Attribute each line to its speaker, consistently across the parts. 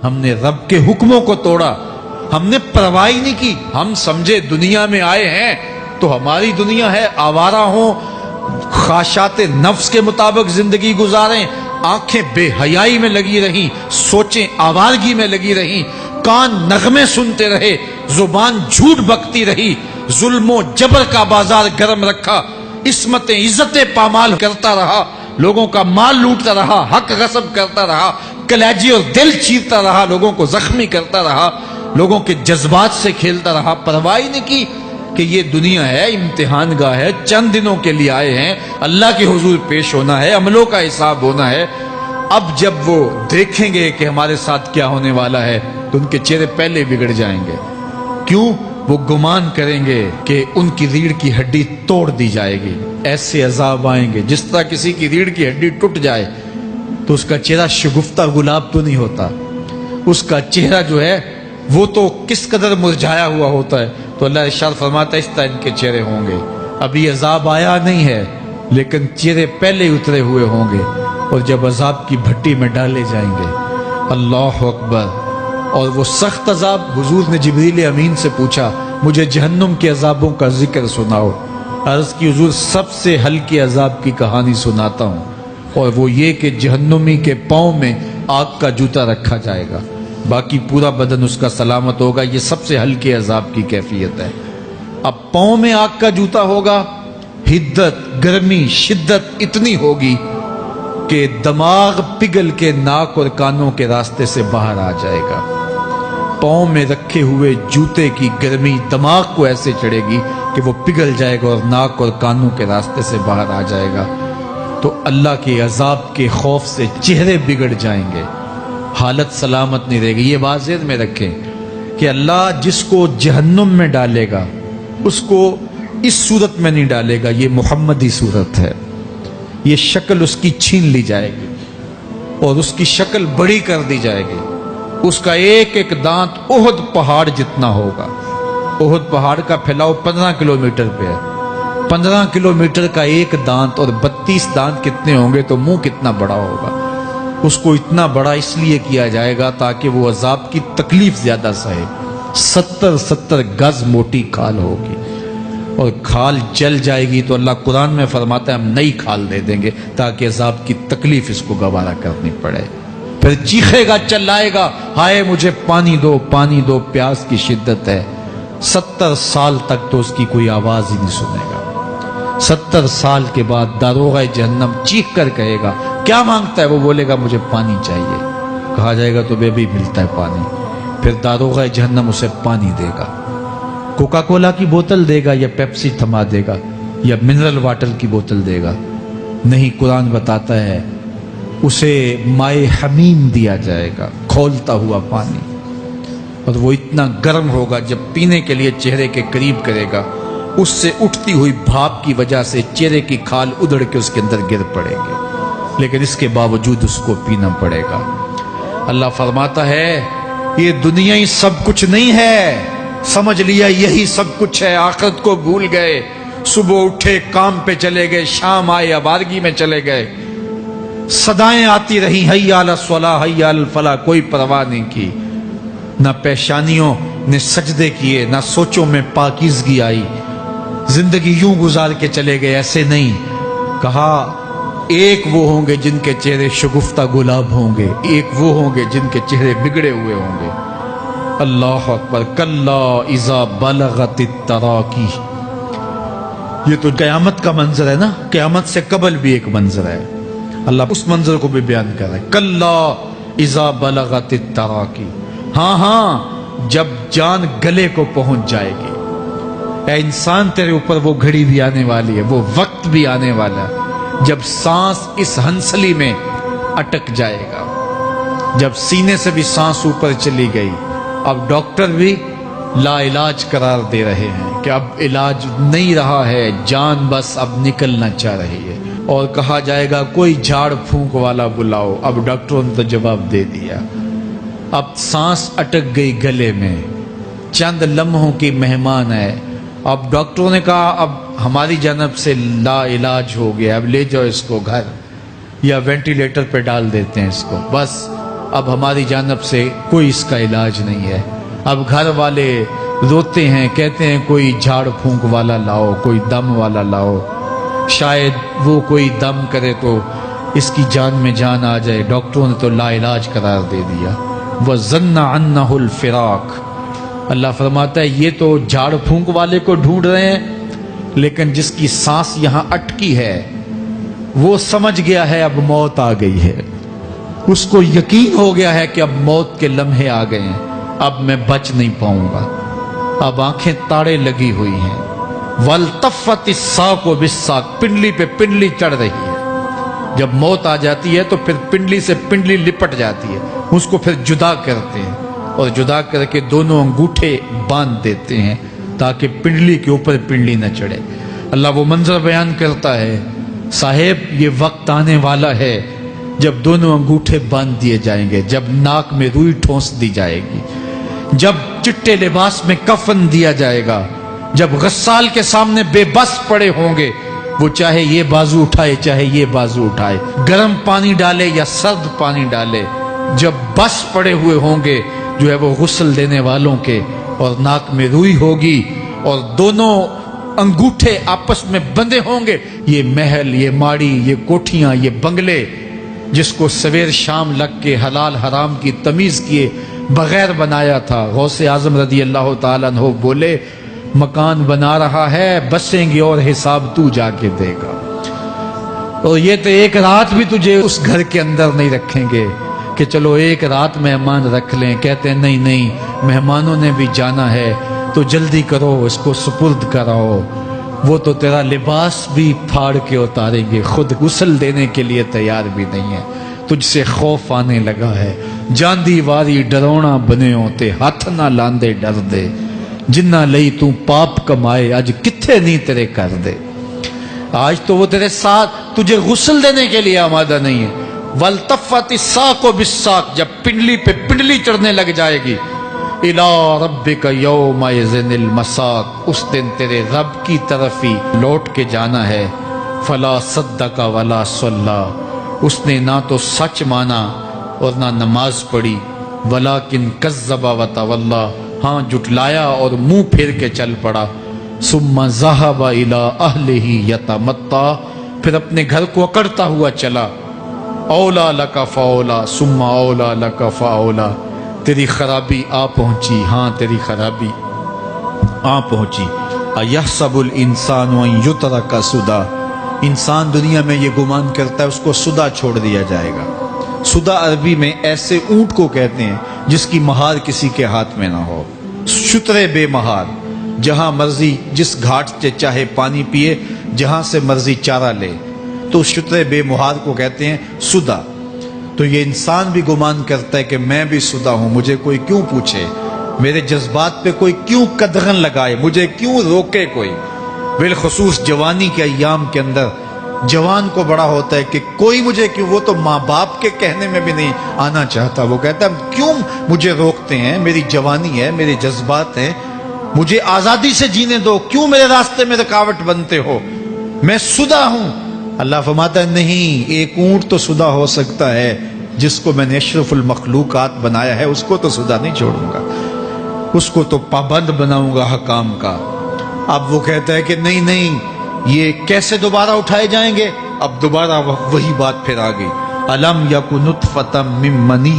Speaker 1: ہم نے رب کے حکموں کو توڑا، ہم نے پرواہ ہی نہیں کی۔ ہم سمجھے دنیا میں آئے ہیں تو ہماری دنیا ہے، آوارہ ہوں، خواہشات نفس کے مطابق زندگی گزاریں، آنکھیں بے حیائی میں لگی رہیں، سوچیں آوارگی میں لگی رہیں، کان نغمے سنتے رہے، زبان جھوٹ بکتی رہی، ظلم و جبر کا بازار گرم رکھا، عصمت عزتیں پامال کرتا رہا، لوگوں کا مال لوٹتا رہا، حق غصب کرتا رہا، کلیجی اور دل چیرتا رہا، لوگوں کو زخمی کرتا رہا، لوگوں کے جذبات سے کھیلتا رہا، پرواہ نہیں کی کہ یہ دنیا ہے، امتحان گاہ ہے، چند دنوں کے لیے آئے ہیں، اللہ کے حضور پیش ہونا ہے، عملوں کا حساب ہونا ہے۔ اب جب وہ دیکھیں گے کہ ہمارے ساتھ کیا ہونے والا ہے تو ان کے چہرے پہلے بگڑ جائیں گے۔ کیوں؟ وہ گمان کریں گے کہ ان کی ریڑھ کی ہڈی توڑ دی جائے گی، ایسے عذاب آئیں گے جس طرح کسی کی ریڑھ کی ہڈی ٹوٹ جائے تو اس کا چہرہ شگفتہ گلاب تو نہیں ہوتا، اس کا چہرہ جو ہے وہ تو کس قدر مرجھایا ہوا ہوتا ہے۔ تو اللہ ارشاد فرماتا ہے اس طرح ان کے چہرے ہوں گے۔ ابھی عذاب آیا نہیں ہے لیکن چہرے پہلے اترے ہوئے ہوں گے، اور جب عذاب کی بھٹی میں ڈالے جائیں گے، اللہ اکبر، اور وہ سخت عذاب، حضور نے جبریل امین سے پوچھا مجھے جہنم کے عذابوں کا ذکر سناؤ۔ عرض کی حضور سب سے ہلکے عذاب کی کہانی سناتا ہوں، اور وہ یہ کہ جہنمی کے پاؤں میں آگ کا جوتا رکھا جائے گا، باقی پورا بدن اس کا سلامت ہوگا۔ یہ سب سے ہلکے عذاب کی کیفیت ہے۔ اب پاؤں میں آگ کا جوتا ہوگا، حدت، گرمی، شدت اتنی ہوگی کہ دماغ پگھل کے ناک اور کانوں کے راستے سے باہر آ جائے گا۔ پاؤں میں رکھے ہوئے جوتے کی گرمی دماغ کو ایسے چڑھے گی کہ وہ پگھل جائے گا اور ناک اور کانوں کے راستے سے باہر آ جائے گا۔ تو اللہ کے عذاب کے خوف سے چہرے بگڑ جائیں گے، حالت سلامت نہیں رہے گی۔ یہ بات ذہن میں رکھیں کہ اللہ جس کو جہنم میں ڈالے گا اس کو اس صورت میں نہیں ڈالے گا، یہ محمدی صورت ہے، یہ شکل اس کی چھین لی جائے گی اور اس کی شکل بڑی کر دی جائے گی۔ اس کا ایک ایک دانت احد پہاڑ جتنا ہوگا۔ احد پہاڑ کا پھیلاؤ 15 کلومیٹر پہ ہے، 15 کلومیٹر کا ایک دانت، اور 32 دانت کتنے ہوں گے تو منہ کتنا بڑا ہوگا۔ اس کو اتنا بڑا اس لیے کیا جائے گا تاکہ وہ عذاب کی تکلیف زیادہ سہے۔ 70 گز موٹی کھال ہوگی، اور کھال جل جائے گی تو اللہ قرآن میں فرماتا ہے ہم نئی کھال دے دیں گے تاکہ عذاب کی تکلیف اس کو گوارا کرنی پڑے۔ پھر چیخے گا، چلائے گا، ہائے مجھے پانی دو، پانی دو، پیاس کی شدت ہے۔ 70 سال تک تو اس کی کوئی آواز ہی نہیں سنے گا۔ 70 سال کے بعد داروغہ جہنم چیخ کر کہے گا کیا مانگتا ہے؟ وہ بولے گا مجھے پانی چاہیے۔ کہا جائے گا تو بے بھی ملتا ہے پانی۔ پھر داروغہ جہنم اسے پانی دے گا، کوکا کولا کی بوتل دے گا یا پیپسی تھما دے گا یا منرل واٹر کی بوتل دے گا؟ نہیں، قرآن بتاتا ہے اسے مائے حمیم دیا جائے گا، کھولتا ہوا پانی، اور وہ اتنا گرم ہوگا جب پینے کے لیے چہرے کے قریب کرے گا اس سے اٹھتی ہوئی بھاپ کی وجہ سے چہرے کی کھال ادھڑ کے اس کے اندر گر پڑیں گے، لیکن اس کے باوجود اس کو پینا پڑے گا۔ اللہ فرماتا ہے یہ دنیا ہی سب کچھ نہیں ہے، سمجھ لیا یہی سب کچھ ہے، آخرت کو بھول گئے، صبح اٹھے کام پہ چلے گئے، شام آئے آوارگی میں چلے گئے، صدائیں آتی رہی حی علی الصلاۃ حی علی الفلاح، کوئی پرواہ نہیں کی، نہ پیشانیوں نے سجدے کیے، نہ سوچوں میں پاکیزگی آئی، زندگی یوں گزار کے چلے گئے۔ ایسے نہیں، کہا ایک وہ ہوں گے جن کے چہرے شگفتہ گلاب ہوں گے، ایک وہ ہوں گے جن کے چہرے بگڑے ہوئے ہوں گے۔ اللہ اکبر، کلا اذا بلغت التراقی، یہ تو قیامت کا منظر ہے نا، قیامت سے قبل بھی ایک منظر ہے، اللہ اس منظر کو بھی بیان کر رہا ہے، کلا اذا بلغت التراقی، ہاں جب جان گلے کو پہنچ جائے گی۔ اے انسان تیرے اوپر وہ گھڑی بھی آنے والی ہے، وہ وقت بھی آنے والا ہے جب سانس اس ہنسلی میں اٹک جائے گا، جب سینے سے بھی سانس اوپر چلی گئی، اب ڈاکٹر بھی لا علاج قرار دے رہے ہیں کہ اب علاج نہیں رہا ہے، جان بس اب نکلنا چاہ رہی ہے، اور کہا جائے گا کوئی جھاڑ پھونک والا بلاؤ، اب ڈاکٹروں نے تو جواب دے دیا، اب سانس اٹک گئی گلے میں، چند لمحوں کی مہمان ہے، اب ڈاکٹروں نے کہا اب ہماری جانب سے لا علاج ہو گیا، اب لے جاؤ اس کو گھر، یا وینٹیلیٹر پہ ڈال دیتے ہیں اس کو، بس اب ہماری جانب سے کوئی اس کا علاج نہیں ہے. اب گھر والے روتے ہیں، کہتے ہیں کوئی جھاڑ پھونک والا لاؤ، کوئی دم والا لاؤ، شاید وہ کوئی دم کرے تو اس کی جان میں جان آ جائے. ڈاکٹروں نے تو لا علاج قرار دے دیا. وَظَنَّ عَنَّهُ الْفِرَاقُ. اللہ فرماتا ہے یہ تو جھاڑ پھونک والے کو ڈھونڈ رہے ہیں، لیکن جس کی سانس یہاں اٹکی ہے وہ سمجھ گیا ہے اب موت آ گئی ہے. اس کو یقین ہو گیا ہے کہ اب موت کے لمحے آ گئے ہیں، اب میں بچ نہیں پاؤں گا. اب آنکھیں تاڑے لگی ہوئی ہیں. وَالْتَفَّتِ السَّاقُ بِالسَّاقِ. پنڈلی پہ پنڈلی چڑھ رہی ہے. جب موت آ جاتی ہے تو پھر پنڈلی سے پنڈلی لپٹ جاتی ہے، اس کو پھر جدا کرتے ہیں اور جدا کر کے دونوں انگوٹھے باندھ دیتے ہیں تاکہ پنڈلی کے اوپر پنڈلی نہ چڑھے. اللہ وہ منظر بیان کرتا ہے، صاحب یہ وقت آنے والا ہے جب دونوں انگوٹھے باندھ دیے جائیں گے، جب ناک میں روئی ٹھونس دی جائے گی، جب چٹے لباس میں کفن دیا جائے گا، جب غسال کے سامنے بے بس پڑے ہوں گے، وہ چاہے یہ بازو اٹھائے چاہے یہ بازو اٹھائے، گرم پانی ڈالے یا سرد پانی ڈالے، جب بس پڑے ہوئے ہوں گے جو ہے وہ غسل دینے والوں کے، اور ناک میں روئی ہوگی اور دونوں انگوٹھے آپس میں بندھے ہوں گے. یہ محل، یہ ماڑی، یہ کوٹھیاں، یہ بنگلے جس کو سویر شام لگ کے حلال حرام کی تمیز کیے بغیر بنایا تھا، غوث اعظم رضی اللہ تعالیٰ عنہ بولے مکان بنا رہا ہے، بسیں گے اور حساب تو جا کے دے گا. اور یہ تو ایک رات بھی تجھے اس گھر کے اندر نہیں رکھیں گے کہ چلو ایک رات مہمان رکھ لیں. کہتے ہیں نہیں نہیں، مہمانوں نے بھی جانا ہے تو جلدی کرو، اس کو سپرد کراؤ. وہ تو تیرا لباس بھی پھاڑ کے اتاریں گے، خود غسل دینے کے لیے تیار بھی نہیں ہے. تجھ سے خوف آنے لگا ہے. جاندی واری ڈرونا بنے ہوتے، ہاتھ نہ لاندے ڈر دے، جنہ لئی تو پاپ کمائے اج کتھے نہیں تیرے کر دے. آج تو وہ تیرے ساتھ تجھے غسل دینے کے لیے آمادہ نہیں ہے. وَالْتَفَّتِ السَّاقُ بِالسَّاقِ. جب پنڈلی پہ پنڈلی چڑھنے لگ جائے گی. إِلَىٰ رَبِّكَ يَوْمَئِذٍ الْمَسَاقُ. اس دن تیرے رب کی طرف ہی لوٹ کے جانا ہے. فَلَا صَدَّقَ وَلَا صَلَّىٰ. اس نے نہ تو سچ مانا اور نہ نماز پڑھی. وَلَٰكِنْ كَذَّبَ وَتَوَلَّىٰ. ہاں جھٹلایا اور منہ پھیر کے چل پڑا. ثُمَّ ذَهَبَ إِلَىٰ أَهْلِهِ يَتَمَطَّىٰ. پھر اپنے گھر کو اکڑتا ہوا چلا. اولا لک فاولا ثم اولا لک فاولا. تیری خرابی آ پہنچی، ہاں تیری خرابی آ پہنچی. ایحسب الانسان ان یترک سدی. انسان دنیا میں یہ گمان کرتا ہے اس کو سدا چھوڑ دیا جائے گا. سدا عربی میں ایسے اونٹ کو کہتے ہیں جس کی مہار کسی کے ہاتھ میں نہ ہو. شترے بے مہار، جہاں مرضی جس گھاٹ سے چاہے پانی پیے، جہاں سے مرضی چارہ لے، تو شترے بے مہار کو کہتے ہیں سدا. تو یہ انسان بھی گمان کرتا ہے کہ میں بھی سدا ہوں، مجھے کوئی کیوں پوچھے، میرے جذبات پہ کوئی کیوں قدغن لگائے، مجھے کیوں روکے کوئی. بالخصوص جوانی کے ایام کے اندر جوان کو بڑا ہوتا ہے کہ کوئی مجھے کیوں. وہ تو ماں باپ کے کہنے میں بھی نہیں آنا چاہتا. وہ کہتا ہے کیوں مجھے روکتے ہیں، میری جوانی ہے، میرے جذبات ہیں، مجھے آزادی سے جینے دو، کیوں میرے راستے میں رکاوٹ بنتے ہو، میں سدا ہوں. اللہ فرماتا ہے نہیں، ایک اونٹ تو سدا ہو سکتا ہے جس کو میں نے اشرف المخلوقات بنایا ہے، اس کو تو سدا نہیں چھوڑوں گا، اس کو تو پابند بناؤں گا حکام کا. اب وہ کہتا ہے کہ نہیں نہیں، یہ کیسے دوبارہ اٹھائے جائیں گے. اب دوبارہ وہی بات پھر آ گئی. الم یک نطفۃ من منی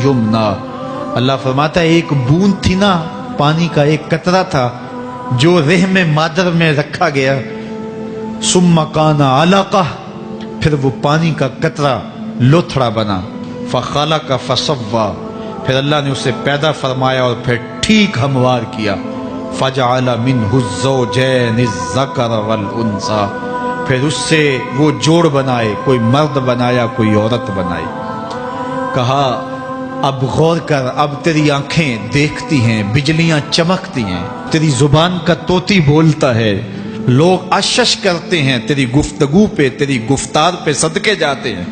Speaker 1: یمنی. اللہ فرماتا ہے ایک بوند تھی نا، پانی کا ایک قطرہ تھا جو رحم مادر میں رکھا گیا. ثم کان علقہ. پھر وہ پانی کا قطرہ لوتھڑا بنا. فخلق فسوی. پھر اللہ نے اسے پیدا فرمایا اور پھر ٹھیک ہموار کیا. فجعل منہ الزوجین الذکر والانثی. پھر اس سے وہ جوڑ بنائے، کوئی مرد بنایا کوئی عورت بنائی. کہا اب غور کر، اب تیری آنکھیں دیکھتی ہیں، بجلیاں چمکتی ہیں، تیری زبان کا طوطی بولتا ہے، لوگ اشش کرتے ہیں تیری گفتگو پہ، تیری گفتار پہ صدقے جاتے ہیں،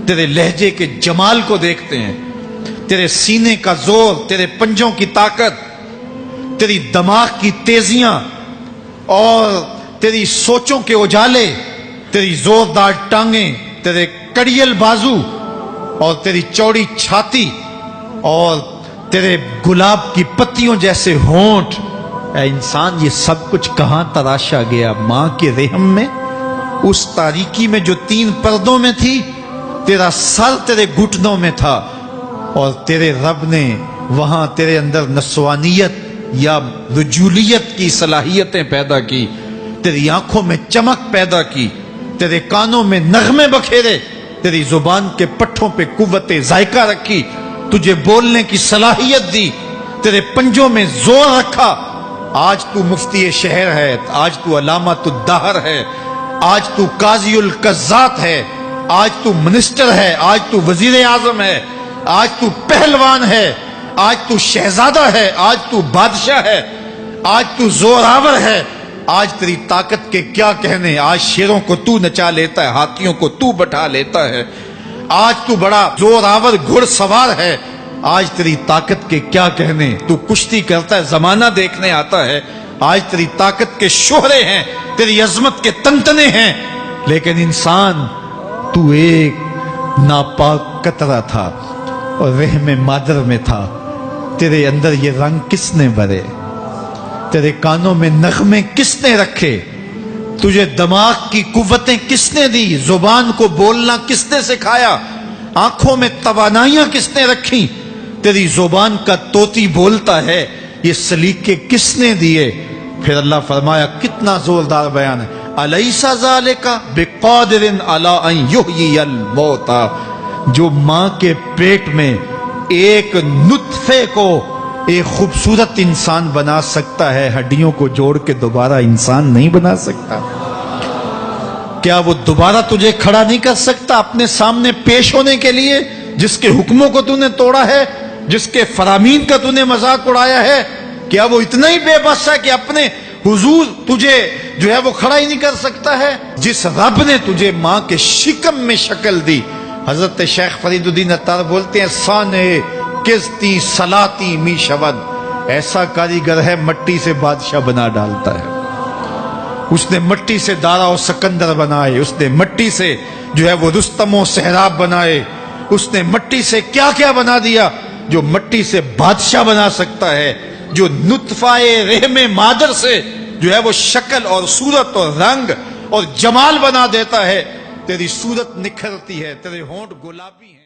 Speaker 1: تیرے لہجے کے جمال کو دیکھتے ہیں، تیرے سینے کا زور، تیرے پنجوں کی طاقت، تیری دماغ کی تیزیاں اور تیری سوچوں کے اجالے، تیری زوردار ٹانگیں، تیرے کڑیل بازو اور تیری چوڑی چھاتی اور تیرے گلاب کی پتیوں جیسے ہونٹ، اے انسان یہ سب کچھ کہاں تراشا گیا؟ ماں کے رحم میں، اس تاریکی میں جو 3 پردوں میں تھی، تیرا سر تیرے گھٹنوں میں تھا، اور تیرے رب نے وہاں تیرے اندر نسوانیت یا رجولیت کی صلاحیتیں پیدا کی، تیری آنکھوں میں چمک پیدا کی، تیرے کانوں میں نغمے بکھیرے، تیری زبان کے پٹھوں پہ قوت ذائقہ رکھی، تجھے بولنے کی صلاحیت دی، تیرے پنجوں میں زور رکھا۔ آج تو مفتی شہر ہے، آج تو علامۃ الدہر ہے، آج تو قاضی القضات ہے، آج تو منسٹر ہے، آج تو وزیر اعظم ہے، آج تو پہلوان ہے، آج تو شہزادہ ہے، آج تو بادشاہ ہے، آج تو زوراور ہے، آج تیری طاقت کے کیا کہنے؟ آج شیروں کو تو نچا لیتا ہے، ہاتھیوں کو تو بٹھا لیتا ہے، آج تو بڑا زوراور گھڑ سوار ہے، آج تیری طاقت کے کیا کہنے؟ تو کشتی کرتا ہے، زمانہ دیکھنے آتا ہے، آج تیری طاقت کے شوہرے ہیں، تیری عظمت کے تنتنے ہیں، لیکن انسان تو ایک ناپاک قطرہ تھا اور رحم مادر میں تھا۔ تیرے اندر یہ رنگ کس نے بھرے؟ تیرے کانوں میں نغمے کس نے رکھے؟ تجھے دماغ کی قوتیں کس نے دی؟ زبان کو بولنا کس نے سکھایا؟ آنکھوں میں توانائیاں کس نے رکھی؟ تیری زبان کا طوطی بولتا ہے، یہ سلیقے کس نے دیے؟ پھر اللہ فرمایا، کتنا زوردار بیان ہے، الیس ذالک بقادر علی ان یحیی الموتى، جو ماں کے پیٹ میں ایک نطفے کو ایک خوبصورت انسان بنا سکتا ہے، ہڈیوں کو جوڑ کے دوبارہ انسان نہیں بنا سکتا؟ کیا وہ دوبارہ تجھے کھڑا نہیں کر سکتا اپنے سامنے پیش ہونے کے لیے، جس کے حکموں کو تو نے توڑا ہے، جس کے فرامین کا تو نے مذاق اڑایا ہے؟ کیا وہ اتنا ہی بے بس ہے کہ اپنے حضور تجھے جو ہے وہ کھڑا ہی نہیں کر سکتا ہے؟ جس رب نے تجھے ماں کے شکم میں شکل دی، حضرت شیخ فرید الدین عطار بولتے ہیں، سانے کستی سلاتی می شود، ایسا کاریگر ہے مٹی سے بادشاہ بنا ڈالتا ہے۔ اس نے مٹی سے دارا و سکندر بنائے، اس نے مٹی سے جو ہے وہ رستم و سہراب بنائے، اس نے مٹی سے کیا کیا بنا دیا، جو مٹی سے بادشاہ بنا سکتا ہے، جو نطفہ رحم مادر سے جو ہے وہ شکل اور صورت اور رنگ اور جمال بنا دیتا ہے۔ تیری صورت نکھرتی ہے، تیرے ہونٹ گلابی ہیں۔